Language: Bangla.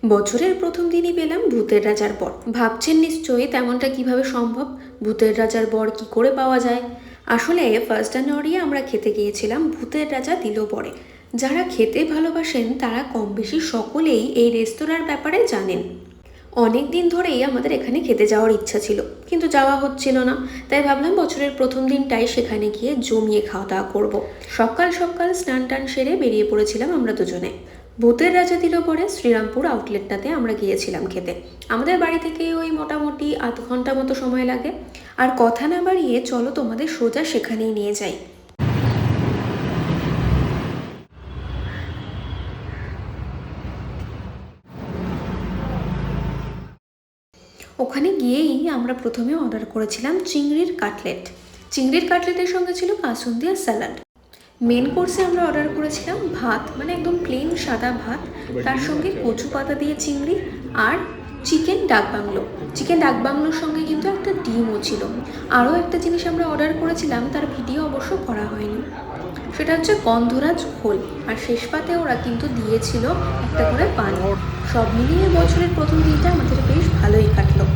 বছরের প্রথম দিনই পেলাম ভূতের রাজার বর। ভাবছেন নিশ্চয়ই তেমনটা কিভাবে সম্ভব, ভূতের রাজার বর কি করে পাওয়া যায়। আসলে 1 জানুয়ারি আমরা খেতে গিয়েছিলাম ভূতের রাজা দিল বরে। যারা খেতে ভালোবাসেন তারা কম বেশি সকলেই এই রেস্তোরাঁর ব্যাপারে জানেন। অনেক দিন ধরেই আমাদের এখানে খেতে যাওয়ার ইচ্ছা ছিল, কিন্তু যাওয়া হচ্ছিল না। তাই ভাবলাম বছরের প্রথম দিনটাই সেখানে গিয়ে জমিয়ে খাওয়া দাওয়া করবো। সকাল সকাল স্নান টান সেরে বেরিয়ে পড়েছিলাম আমরা দুজনে। ভূতের রাজা দিল পরে শ্রীরামপুর আউটলেটটাতে আমরা গিয়েছিলাম খেতে। আমাদের বাড়ি থেকে ওই মোটামুটি আধ ঘন্টা মতো সময় লাগে। আর কথা না বাড়িয়ে চলো তোমাদের সোজা সেখানেই নিয়ে যাই। ওখানে গিয়েই আমরা প্রথমে অর্ডার করেছিলাম চিংড়ির কাটলেট। চিংড়ির কাটলেটের সঙ্গে ছিল কাসুন্দি আর স্যালাড। মেন কোর্সে আমরা অর্ডার করেছিলাম ভাত, মানে একদম প্লেন সাদা ভাত, তার সঙ্গে কচু পাতা দিয়ে চিংড়ি আর চিকেন ডাক বাংলো। চিকেন ডাক বাংলোর সঙ্গে কিন্তু একটা ডিমও ছিল। আরও একটা জিনিস আমরা অর্ডার করেছিলাম, তার ভিডিও অবশ্য করা হয়নি, সেটা হচ্ছে গন্ধরাজ ঘোল। আর শেষ পাতে ওরা কিন্তু দিয়েছিল একটা করে পান। সব মিলিয়ে বছরের প্রথম দিনটা আমাদের বেশ ভালোই কাটলো।